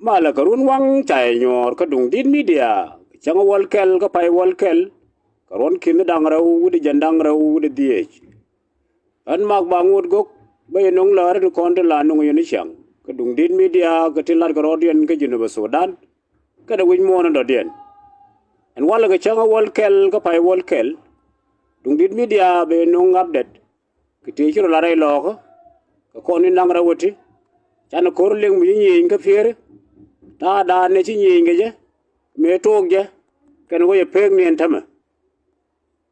mala karun wang chai nyor ka dung din media chang wal kel ka pai wal kel karon kin dang raw wudi jandang raw wudi diech an mak bangut gok bay nong lar to kon de la nong yin chang ka dung din media ka tilar ka rodian ka jinu ba Sudan ka da win mo na dien an wala ka chang wal kel ka pai wal kel dung din media be nong update ka te chiro la rai lo ka kon ni nang rawati chan kor leng mi yin ka fiere ta da ne chi yin ge je me tok je ken wo ye pek ni entama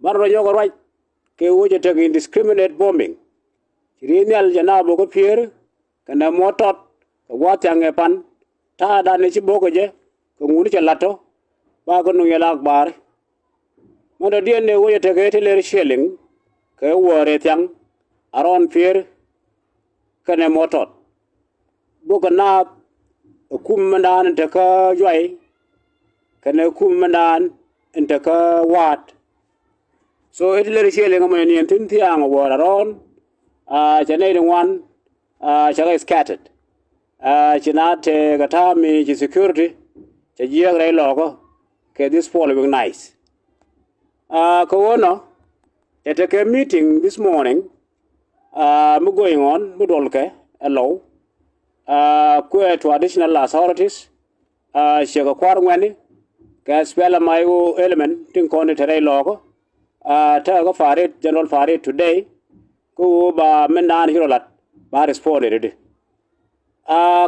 bar ro yo ko right ke wo je take indiscriminate bombing Rinial jana boko pier kana motot wa tange pan ta da ne ci boko je ko nguni ci lato ba ko no yala akbar mo do dien ne wo yete ke te ler shelling ke wore tang aron pier kana motot boko na kum mandan te ka joy kana kum mandan te ka wat so it ler shelling mo ni tin tiang wo aron chanay one chaga scattered chinate gatami chi security cha jiang rai logo ke this following nice kono at a meeting this morning mu going on mu dolke hello ku traditional authorities chaga kwar ngani ka spela mayu element tin kono tere logo ta go farid general farid today ko ba mendan hirolat ba responded de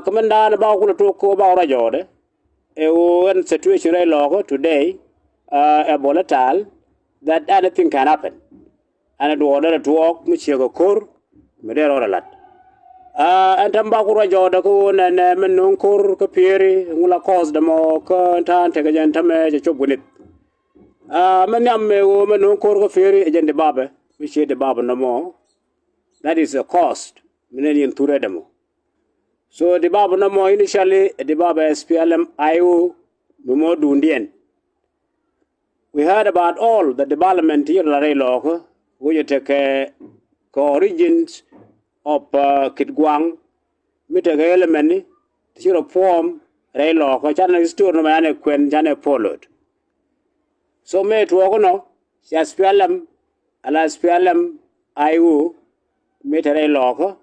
ko mendan ba ko to ko ba ra jode e o en situation re logo today a volatile that anything can happen and it order to walk mi chego kor me de ro lat en tam ba ko ra jode ko ne men non kor ko pieri ngula cause de mo ko tan te ga jan tame je chobunit men yam me o men non kor ko pieri e jende baba mi che de baba no mo. That is a cost. Millennium to redemo. So the Baba Namo initially the Baba SPLM IO Mumo Dundian. We heard about all the development here in Logo, which take origins of Kitguang, Mitag element, the zero form, Raylogo, Channel is to Romana Quen Jane followed. So made to Ogono, SPLM, SPLM IO. Metere logo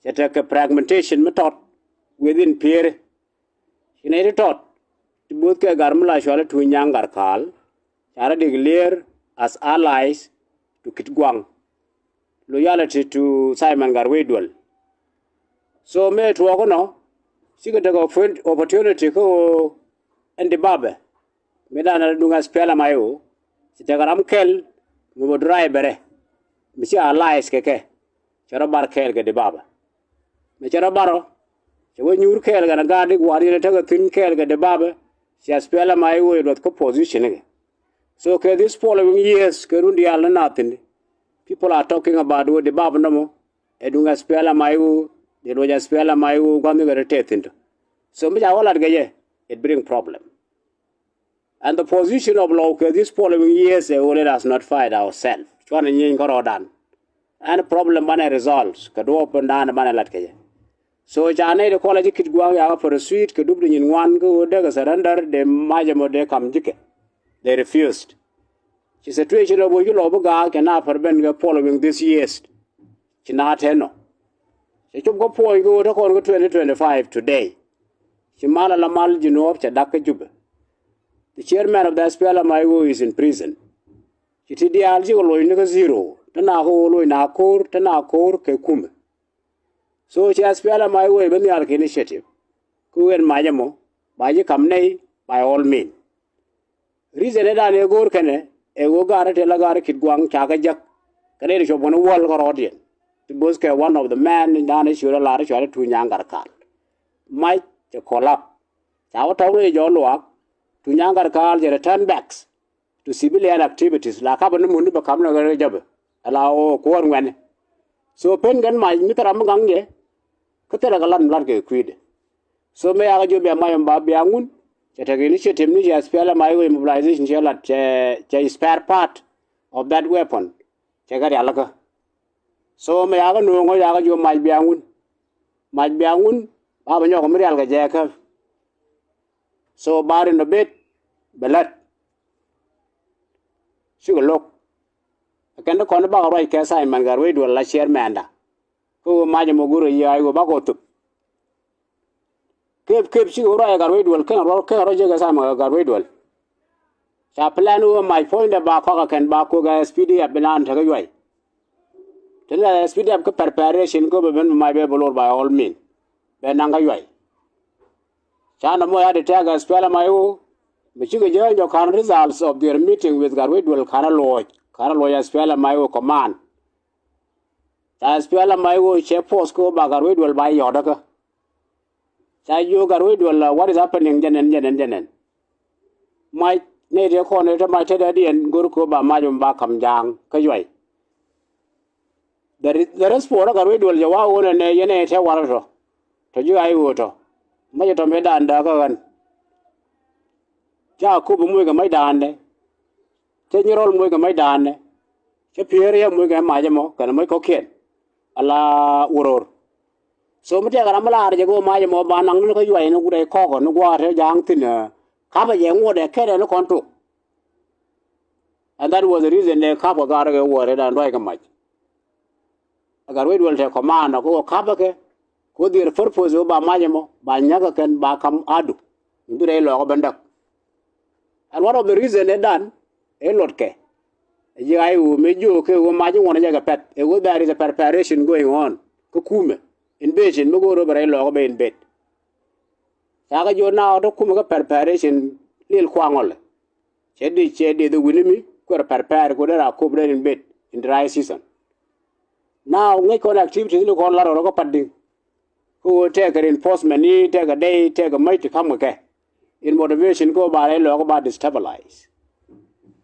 take a fragmentation method within peer in taught to both garmula shwala to yangar kal chara declare as allies to Kitguang loyalty to Simon Garwedwell so me to ogono siga take opportunity ko and the babe medana dunga spela mayo sitagaram kel mo driver misi allies keke chara bar kel ga de baba me chara baro che wo nyur kel ga na gadi wari ne taga tin kel ga de baba sia spela mai wo dot ko position ge so ke this following years ke rundi ala natin people are talking about wo de baba no mo edunga spela mai wo de ro ja spela mai wo kwami ga tetin so me ja wala ga ye it bring problem and the position of law ke this following years let us not fight ourselves chwana nyin ko rodan and problem bana results ka do open dan bana lat kaje so jane de college kit gwa ya for a suite ka dubdu nyin wan go de ga surrender de majamo de kam jike they refused ci situation of you lobo ga kana for ben ga following this years ci na teno ci chub go point go to kon go 2025 today ci mala la mal jinob ca dak jube the chairman of the SPLM is in prison ci tidial ji go lo ni ga zero tana ho lo na kor tana kor ke kum so just spela my way when the initiative ku en majamo ba ji kam nei by all mean reason da ne gor kane e go gara te la gara kit gwang cha ga jak kane ri chobon wol ko rodien to bos ke one of the man in dane shura la ri chora tu nyangar kal mai te kolap cha wa taw re jo lo tu nyangar kal je return backs to civilian activities la ka ban mun ba kam na ga jabe allow ko ngwan so pen gan mai mitaram gang ye katera galan lar ke kwide so me aga jo be mayam ba be angun chata initiative ni ya spela mai we mobilization jela che spare part of that weapon che ga alaka so me aga no ngo ya ga jo mai be angun ba ba nyo ko mi al ga je ka So bar in the bed, belat. Sugar look. I can't call about right case I man garway do la chairman. Who Majamoguru ya go back to. Keep sugar I got way well, can Roger Sama got way well. Chaplain over my point about Coca can back over speedy up and away. Tell us speed up preparation go my baby lord by all means. Benangaway. China Moya the tag as well my own. But you can join your current results of their meeting with Garwidwell Caraloy as well my own command. As well my own chef post go back Garwidwell by Yodaka. Say you Garwidwell, what is happening, Jen. My native corner to my teddy and Gurko by Majum Bakam Jang, Kajway. The rest for Garwidwell, you are and Yene Water. To you I would. Majatomeda and Dagavan. Ja kubu muiga mai dane. 10-year-old muiga mai dane. Chapiria muiga majamo kana mai kokien. Ala uror. So mate garamala arjago majamo banang no kayuai no gure koko no gwate jang tin kaba yengo de kere no kontu. And that was the reason they kaba garage wore dan roi kamai. Agar we will take command ko kaba ke ko dir purpose ba majamo ba nyaga ken ba kam adu. Ndure lo ko bandak. And one of the reasons they done, a lot ke. I will make you okay, who might want to pet. There is a preparation going on. Kukume. In Beijing, no go over a log in bed. Saga you now to come preparation, Lil Quangol. Cheddy, the Willimy, could prepare, go there, cover in bed in dry season. Now, make on activities look on a lot of padding. Who will take an enforcement, take a day, take a might to come okay. In motivation go by a log about destabilize.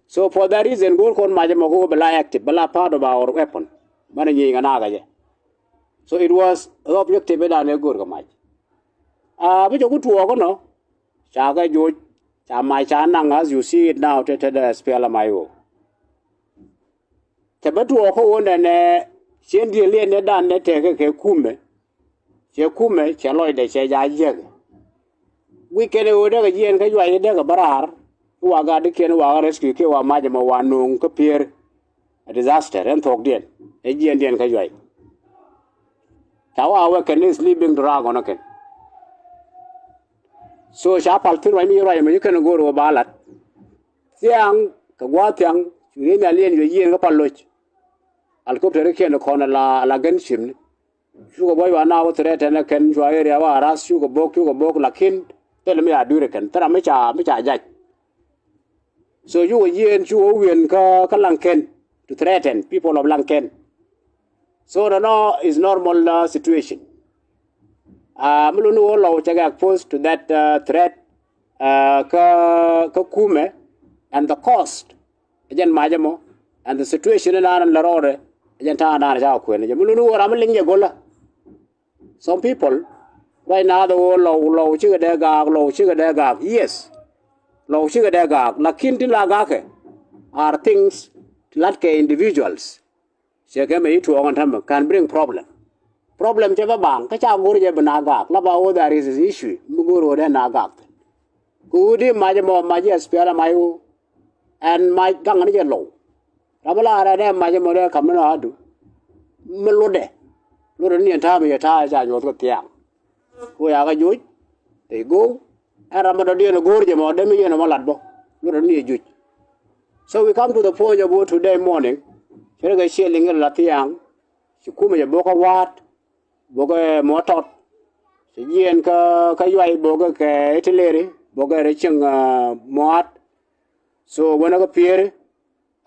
So for that reason, go on Majamo be active, bala part of our weapon. Managing another. So it was the objective and a good match. But you go to work no. Chaga George, Chamai Chanang as you see it now to the spell of my own. Tabatu Oko and Shendi Lene Dan take a kume. Shekume, Chaloy de Shaya. We can order a year and get a barar, who are got the can rescue Kiwa Majama one appear a disaster and talk then. A year and Kajway. Tawa can is sleeping drag on a can. So sharp I'll tell me right, you can go to a ballad. Siang, Kawatiang, you need a lane your year up a lodge. I'll go to the can corner la ganshim. Sugar boy, 1 hour to that and I can try area, ask you a book, like him. Tell me I do it can tell me jack. So you were here and you win Kalanken to threaten people of Lanken. So the law is normal situation. Mulunu law chagak post to that threat Kume and the cost again Majamo and the situation in Aran Larore again Tana Jakwen. Mulunu or Amaling Gola. Some people right now the whole low sugar degag, yes. Low sugar degag, lakinti lagake are things like individuals. Shekeme to on can bring problem. Problem cheva bang, kacha gurje banagak, laba all there is issue, Muguru de nagak. Kudi Majamo Maja Spiara Mayu and my Gangan low. Rabala Rade Majamore Kamanadu Melode. Lurani and Tammy attires and was got young. We are a they go, and Ramadadian Gorjam or Demian Maladbo, Lurani Juj. So we come to the point about today morning. Here shilling in Latiang, Shikuma Boka Wat, Boga Motot, Sian Kayuai Boga Italy, Boga Riching Moat. So when I appear,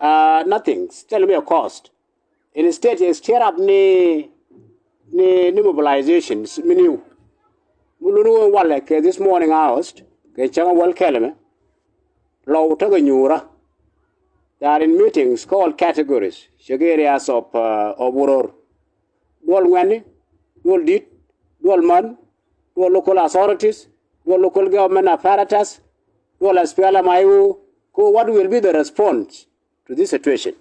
nothing, tell me a cost. Instead, you stir up ni mobilizations, menu. Mulunu Walek this morning asked, Kachanga Wal Keleme, Low Taganyura. They are in meetings called categories, areas of Uror. Dual Wendy, dual Dit, dual Man, dual local authorities, dual local government apparatus, dual Aspiala Mayu. What will be the response to this situation?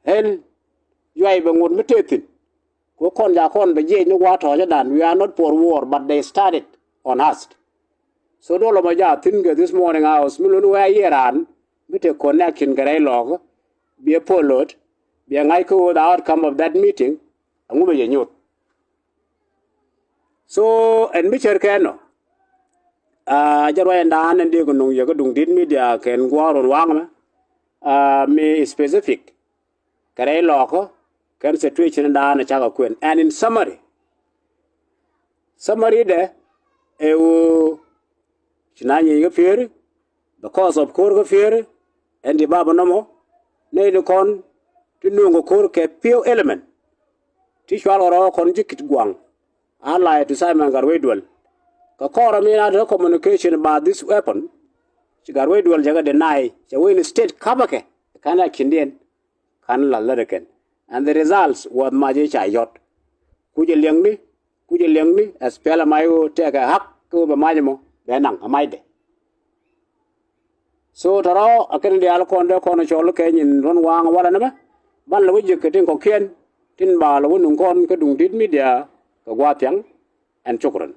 And you are even would mutate. We are not for war, but they started on us. So do lo ma ja tin ge this morning hours mi lu wa yeran mi te connection gare log be followed be ngai ko the outcome of that meeting angu be nyot. So en mi cher keno jarwa ndan en de ko nung ye ko dung dit media ken gwaron wang ma me specific kare loko kan situation ndan cha ko kwen. And in summary de e Chinanye ga fear, the cause of Kor fear, and the Baba Nomo, Nade con, to Nungo Kor ke pure element. Tishwal or conjicit guang, allied to Simon Garwedwell. Kakora made out communication about this weapon. She Garwedwell Jaga deny, she win state Kabake, Kana Kindian, Kanla Lurican. And the results were Majicha yacht. Kuja Liangni, as Pella Mayo take a hack over Majamo. Benang amaide. So taro akan di alkonde kono cholo ke nyin ron wang wala nama ban lawu je ketin ko kien tin ba lawu nun kon ke dung dit media ko gwatiang and chokron.